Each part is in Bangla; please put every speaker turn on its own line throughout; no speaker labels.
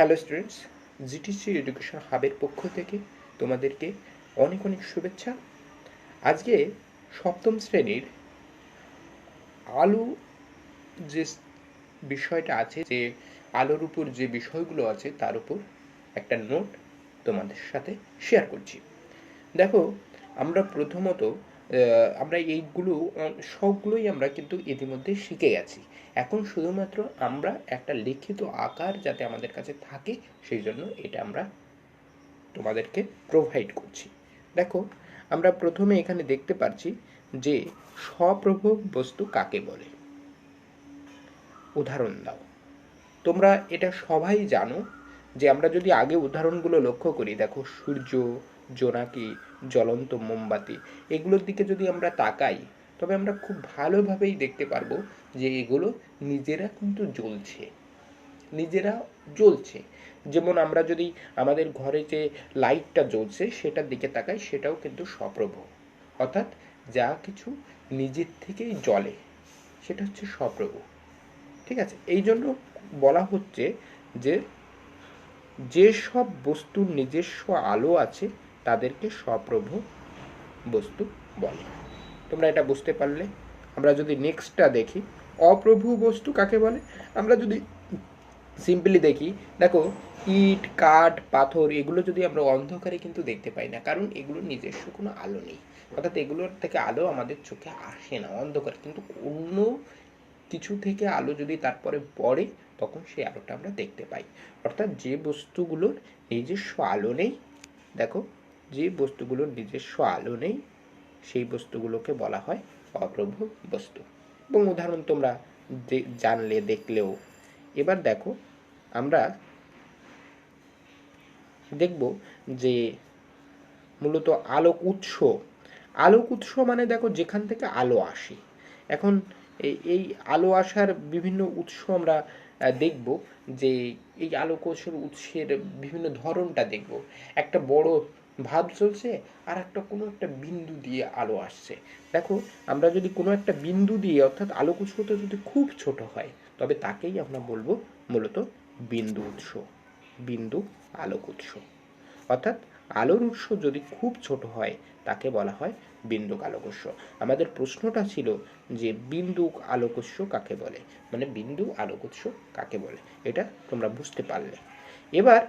হ্যালো স্টুডেন্টস, জিটিসি এডুকেশন হাবের পক্ষ থেকে তোমাদেরকে অনেক অনেক শুভেচ্ছা। আজকে সপ্তম শ্রেণীর আলু যে বিষয়টা আছে, যে আলোর উপর যে বিষয়গুলো আছে তার উপর একটা নোট তোমাদের সাথে শেয়ার করছি। দেখো, আমরা প্রথমত আমরা এইগুলো সবগুলোই আমরা কিন্তু ইতিমধ্যে শিখে গেছি। এখন শুধুমাত্র আমরা একটা লিখিত আকার যাতে আমাদের কাছে থাকে, সেই জন্য এটা আমরা তোমাদেরকে প্রোভাইড করছি। দেখো, আমরা প্রথমে এখানে দেখতে পাচ্ছি যে স্বপ্রভ বস্তু কাকে বলে। উদাহরণ দাও। তোমরা এটা সবাই জানো যে আমরা যদি আগে উদাহরণগুলো লক্ষ্য করি, দেখো সূর্য, জোনাকি, জ্বলন্ত মোমবাতি, এগুলোর দিকে যদি আমরা তাকাই, তবে আমরা খুব ভালোভাবেই দেখতে পারবো যে এগুলো নিজেরা কিন্তু জ্বলছে। যেমন আমরা যদি আমাদের ঘরে যে লাইটটা জ্বলছে সেটার দিকে তাকাই, সেটাও কিন্তু স্বপ্রভ, অর্থাৎ যা কিছু নিজের থেকেই জ্বলে সেটা হচ্ছে স্বপ্রভ। ঠিক আছে, এই জন্য বলা হচ্ছে যে যেসব বস্তুর নিজস্ব আলো আছে তাদেরকে স্বপ্রভ বস্তু বলে। তোমরা এটা বুঝতে পারলে? আমরা যদি নেক্সটটা দেখি, অপ্রভু বস্তু কাকে বলে। আমরা যদি সিম্পলি দেখি, দেখো ইট, কাঠ, পাথর, এগুলো যদি আমরা অন্ধকারে কিন্তু দেখতে পাই না, কারণ এগুলোর নিজস্ব কোনো আলো নেই। অর্থাৎ এগুলোর থেকে আলো আমাদের চোখে আসে না অন্ধকারে, কিন্তু অন্য কিছু থেকে আলো যদি তারপরে পড়ে তখন সেই আলোটা আমরা দেখতে পাই। অর্থাৎ যে বস্তুগুলোর নিজস্ব আলো নেই, দেখো যে বস্তুগুলোর নিজস্ব আলো নেই সেই বস্তুগুলোকে বলা হয় অপ্রভ বস্তু। এবং উদাহরণ তোমরা জানলে, দেখলেও। এবার দেখো, আমরা দেখব যে মূলত আলোক উৎস মানে দেখো যেখান থেকে আলো আসে। এখন এই আলো আসার বিভিন্ন উৎস আমরা দেখব, যে এই আলোক উৎসের বিভিন্ন ধরনটা দেখব। একটা বড় ভাব চলছে, আর একটা কোনো একটা বিন্দু দিয়ে আলো আসছে। দেখো, আমরা যদি কোনো একটা বিন্দু দিয়ে, অর্থাৎ আলোক উৎসটা যদি খুব ছোট হয়, তবে তাকেই আমরা বলবো মূলত বিন্দু আলোক উৎস। অর্থাৎ আলোর উৎস যদি খুব ছোট হয় তাকে বলা হয় বিন্দু আলোক উৎস। আমাদের প্রশ্নটা ছিল যে বিন্দু আলোক উৎস কাকে বলে, মানে বিন্দু আলোক উৎস কাকে বলে। এটা তোমরা বুঝতে পারলে। এবার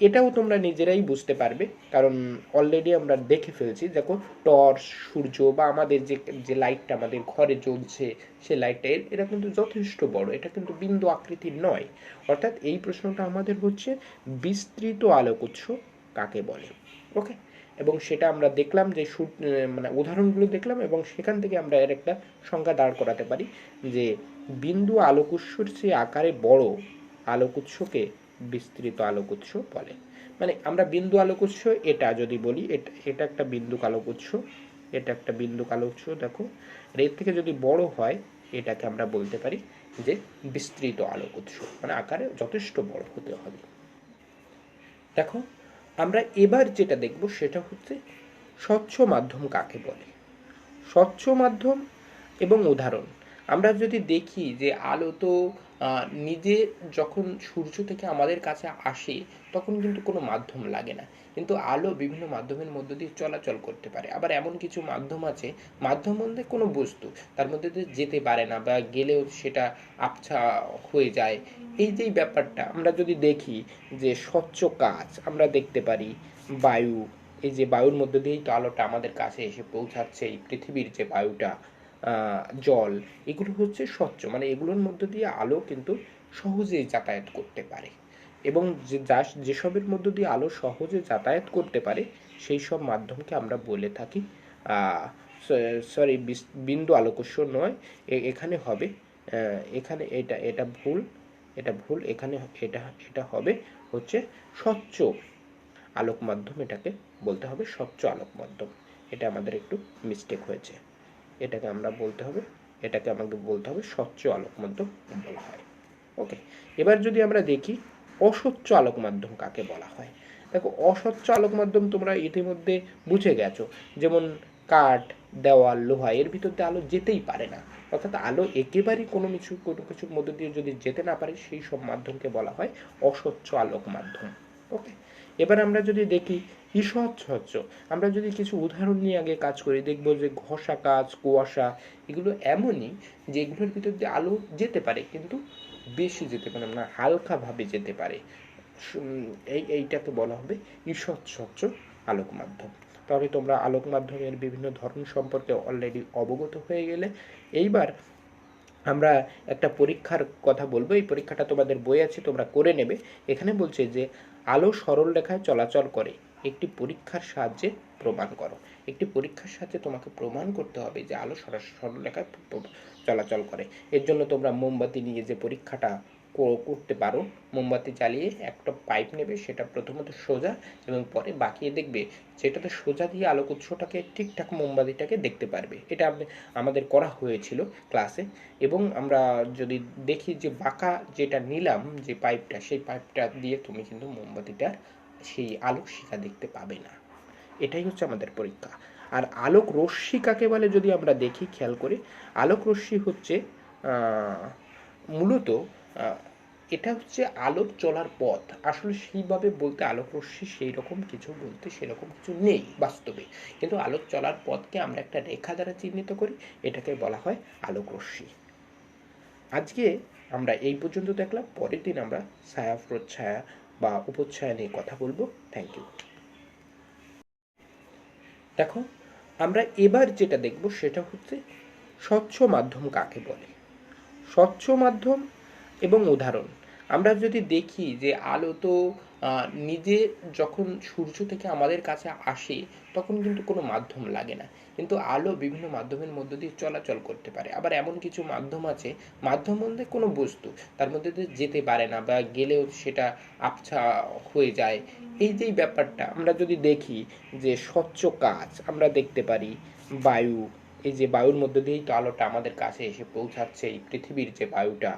এটাও তোমরা নিজেরাই বুঝতে পারবে, কারণ অলরেডি আমরা দেখে ফেলছি। দেখো, টর্চ, সূর্য বা আমাদের যে লাইটটা আমাদের ঘরে জ্বলছে, সে লাইটটা এটা কিন্তু যথেষ্ট বড়, এটা কিন্তু বিন্দু আকৃতির নয়। অর্থাৎ এই প্রশ্নটা আমাদের হচ্ছে বিস্তৃত আলোক উৎস কাকে বলে। ওকে, এবং সেটা আমরা দেখলাম যে মানে উদাহরণগুলো দেখলাম, এবং সেখান থেকে আমরা এর একটা সংজ্ঞা দাঁড় করাতে পারি যে বিন্দু আলোক উৎসের চেয়ে আকারে বড় আলোক উৎসকে বিস্তৃত আলোক উৎস বলে। মানে আমরা বিন্দু আলোক উৎস এটা যদি বলি, এটা একটা বিন্দু আলোক উৎস, এটা একটা বিন্দু আলোক উৎস। দেখো, এর থেকে যদি বড় হয় এটাকে আমরা বলতে পারি যে বিস্তৃত আলোক উৎস, মানে আকারে যথেষ্ট বড় হতে হবে। দেখো, আমরা এবার যেটা দেখব সেটা হচ্ছে স্বচ্ছ মাধ্যম কাকে বলে। স্বচ্ছ মাধ্যম এবং উদাহরণ। আমরা যদি দেখি যে আলো তো নিজে যখন সূর্য থেকে আমাদের কাছে আসে তখন কিন্তু কোনো মাধ্যম লাগে না, কিন্তু আলো বিভিন্ন মাধ্যমের মধ্য দিয়ে চলাচল করতে পারে। আবার এমন কিছু মাধ্যম আছে, মাধ্যম বলতে কোনো বস্তু তার মধ্যে দিয়ে যেতে পারে না, বা গেলেও সেটা আবছা হয়ে যায়। এই যে ব্যাপারটা আমরা যদি দেখি, যে স্বচ্ছ কাচ আমরা দেখতে পারি, বায়ু, এই যে বায়ুর মধ্যে দিয়েই তো আলোটা আমাদের কাছে এসে পৌঁছাচ্ছে, এই পৃথিবীর যে বায়ুটা, জল, এগুলো হচ্ছে স্বচ্ছ, মানে এগুলোর মধ্য দিয়ে আলো কিন্তু সহজেই যাতায়াত করতে পারে। এবং যেসবের মধ্য দিয়ে আলো সহজে যাতায়াত করতে পারে সেই সব মাধ্যমকে আমরা বলে থাকি সরি, বিন্দু আলোক উৎস নয়, এখানে হবে, এখানে এটা ভুল, এখানে এটা হবে হচ্ছে স্বচ্ছ আলোক মাধ্যম। এটাকে বলতে হবে স্বচ্ছ আলোক মাধ্যম। এটা আমাদের একটু মিস্টেক হয়েছে, এটাকে আমাকে বলতে হবে স্বচ্ছ আলোক মাধ্যম বলা হয়। ওকে, এবার যদি আমরা দেখি অস্বচ্ছ আলোক মাধ্যম কাকে বলা হয়। দেখো, অস্বচ্ছ আলোক মাধ্যম তোমরা ইতিমধ্যে বুঝে গেছো, যেমন কাঠ, দেওয়াল, লোহা এর ভিতর দিয়ে আলো যেতেই পারে না। অর্থাৎ আলো একেবারেই কোনো কিছুর মধ্য দিয়ে যদি যেতে না পারে সেই সব মাধ্যমকে বলা হয় অস্বচ্ছ আলোক মাধ্যম। ওকে, এবার আমরা যদি দেখি ঈষৎস্বচ্ছ, আমরা যদি কিছু উদাহরণ নিয়ে আগে কাজ করি দেখব যে ঘষা কাচ, কুয়াশা এগুলো এমনই যে এগুলোর ভিতর দিয়ে আলো যেতে পারে কিন্তু বেশি যেতে পারে না, হালকাভাবে যেতে পারে। এইটাকে বলা হবে ঈষৎস্বচ্ছ আলোক মাধ্যম। তাহলে তোমরা আলোক মাধ্যমের বিভিন্ন ধরন সম্পর্কে অলরেডি অবগত হয়ে গেলে। এইবার আমরা একটা পরীক্ষার কথা বলবো, এই পরীক্ষাটা তোমাদের বই আছে, তোমরা করে নেবে। এখানে বলছে যে আলো সরল রেখায় চলাচল করে, একটি পরীক্ষার সাহায্যে প্রমাণ করো। একটি পরীক্ষার সাহায্যে তোমাকে প্রমাণ করতে হবে যে আলো সরল রেখায় চলাচল করে। এর জন্য তোমরা মোমবাতি নিয়ে যে পরীক্ষাটা করতে পারো, মোমবাতি জ্বালিয়ে একটা পাইপ নেবে, সেটা প্রথমত সোজা এবং পরে বাঁকিয়ে দেখবে, সেটাতে সোজা দিয়ে আলোক উৎসটাকে ঠিকঠাক মোমবাতিটাকে দেখতে পারবে। এটা আমাদের করা হয়েছিল ক্লাসে। এবং আমরা যদি দেখি যে বাঁকা যেটা নিলাম যে পাইপটা, সেই পাইপটা দিয়ে তুমি কিন্তু মোমবাতিটার সেই আলোক শিখা দেখতে পাবে না। এটাই হচ্ছে আমাদের পরীক্ষা। আর আলোক রশ্মি কাকে বলে যদি আমরা দেখি, খেয়াল করি, আলোক রশ্মি হচ্ছে মূলত এটা হচ্ছে আলোর চলার পথ। আসলে সেইভাবে বলতে আলোক রশ্মি সেই রকম কিছু বলতে সেরকম কিছু নেই বাস্তবে, কিন্তু আলোক চলার পথকে আমরা একটা রেখা দ্বারা চিহ্নিত করি, এটাকে বলা হয় আলোক রশ্মি। আজকে আমরা এই পর্যন্ত দেখলাম, পরের দিন আমরা ছায়া প্রচ্ছায়া বা উপচ্ছায়া নিয়ে কথা বলবো। Thank you. দেখো, আমরা এবার যেটা দেখব সেটা হচ্ছে স্বচ্ছ মাধ্যম কাকে বলে। স্বচ্ছ মাধ্যম এবং উদাহরণ। আমরা যদি দেখি যে আলো তো নিজে যখন সূর্য থেকে আমাদের কাছে আসে তখন কিন্তু কোনো মাধ্যম লাগে না, কিন্তু আলো বিভিন্ন মাধ্যমের মধ্য দিয়ে চলাচল করতে পারে। আবার এমন কিছু মাধ্যম আছে, মাধ্যম বলতে কোনো বস্তু তার মধ্যে দিয়ে যেতে পারে না বা গেলেও সেটা আবছা হয়ে যায়। এই যে ব্যাপারটা আমরা যদি দেখি যে স্বচ্ছ কাচ আমরা দেখতে পারি, বায়ু, এই যে বায়ুর মধ্যে দিয়েই তো আলোটা আমাদের কাছে এসে পৌঁছাচ্ছে, এই পৃথিবীর যে বায়ুটা,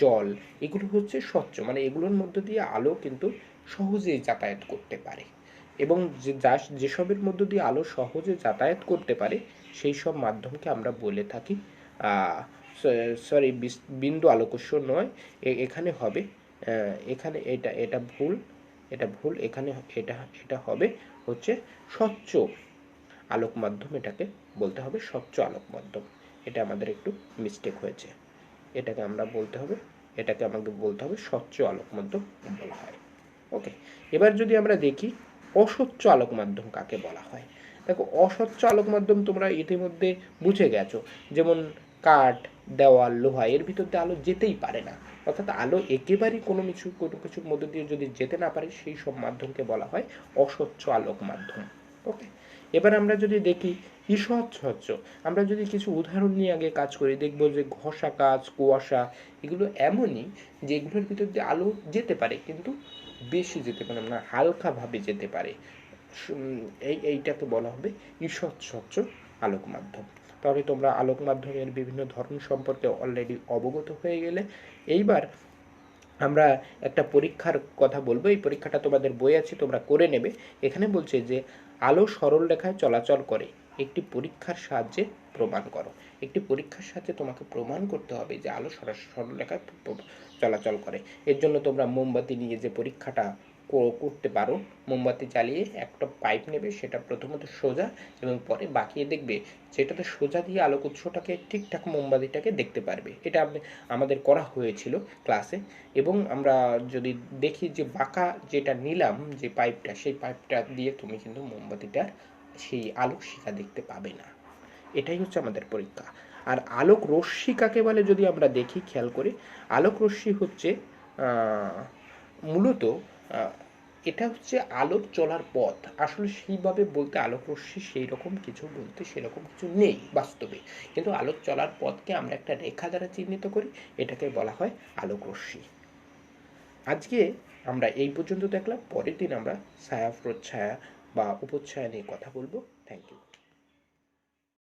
জল, এগুলো হচ্ছে স্বচ্ছ, মানে এগুলোর মধ্য দিয়ে আলো কিন্তু সহজেই যাতায়াত করতে পারে। এবং যেসবের মধ্য দিয়ে আলো সহজে যাতায়াত করতে পারে সেই সব মাধ্যমকে আমরা বলে থাকি সরি বিন্দু আলোকস্য নয়, এখানে হবে এখানে এটা এটা ভুল, এটা ভুল, এখানে এটা এটা হবে হচ্ছে স্বচ্ছ আলোক মাধ্যম, এটাকে বলতে হবে স্বচ্ছ আলোক মাধ্যম। এটা আমাদের একটু মিস্টেক হয়েছে, এটাকে আমরা বলতে হবে, এটাকে আমাকে বলতে হবে স্বচ্ছ আলোক মাধ্যম বলা হয়। ওকে, এবার যদি আমরা দেখি অস্বচ্ছ আলোক মাধ্যম কাকে বলা হয়। দেখো, অস্বচ্ছ আলোক মাধ্যম তোমরা ইতিমধ্যে বুঝে গেছো, যেমন কাঠ, দেওয়াল, লোহা এর ভিতর দিয়ে আলো যেতেই পারে না। অর্থাৎ আলো একেবারেই কোনো কিছুর মধ্যে দিয়ে যদি যেতে না পারে সেই সব মাধ্যমকে বলা হয় অস্বচ্ছ আলোক মাধ্যম। ওকে, এবার আমরা যদি দেখি ঈষৎস্বচ্ছ, আমরা যদি কিছু উদাহরণ নিয়ে আগে কাজ করি দেখব যে ঘষা কাচ, কুয়াশা এগুলো এমনই যে এগুলোর ভিতর দিয়ে আলো যেতে পারে কিন্তু বেশি যেতে পারে না, হালকাভাবে যেতে পারে। এইটাকে বলা হবে ঈষৎস্বচ্ছ আলোক মাধ্যম। তাহলে তোমরা আলোক মাধ্যমের বিভিন্ন ধরন সম্পর্কে অলরেডি অবগত হয়ে গেলে। এইবার আমরা একটা পরীক্ষার কথা বলবো, এই পরীক্ষাটা তোমাদের বই আছে, তোমরা করে নেবে। এখানে বলছে যে আলো সরল রেখায় চলাচল করে, একটি পরীক্ষার সাহায্যে প্রমাণ করো। একটি পরীক্ষার সাহায্যে তোমাকে প্রমাণ করতে হবে যে আলো সরল রেখায় চলাচল করে। এর জন্য তোমরা মোমবাতি নিয়ে যে পরীক্ষাটা করতে পারো, মোমবাতি জ্বালিয়ে একটা পাইপ নেবে, সেটা প্রথমত সোজা এবং পরে বাঁকিয়ে দেখবে, সেটাতে সোজা দিয়ে আলোক উৎসটাকে ঠিকঠাক মোমবাতিটাকে দেখতে পারবে। এটা আমাদের করা হয়েছিল ক্লাসে। এবং আমরা যদি দেখি যে বাঁকা যেটা নিলাম যে পাইপটা, সেই পাইপটা দিয়ে তুমি কিন্তু মোমবাতিটার সেই আলোক শিখা দেখতে পাবে না। এটাই হচ্ছে আমাদের পরীক্ষা। আর আলোক রশ্মি কাকে বলে যদি আমরা দেখি, খেয়াল করি, আলোক রশ্মি হচ্ছে মূলত এটা হচ্ছে আলোর চলার পথ। আসলে সেইভাবে বলতে আলোক রশ্মি সেই রকম কিছু বলতে সেরকম কিছু নেই বাস্তবে, কিন্তু আলোর চলার পথকে আমরা একটা রেখা দ্বারা চিহ্নিত করি, এটাকে বলা হয় আলোক রশ্মি। আজকে আমরা এই পর্যন্ত দেখলাম, পরের দিন আমরা ছায়া প্রচ্ছায়া বা উপচ্ছায়া নিয়ে কথা বলবো। Thank you.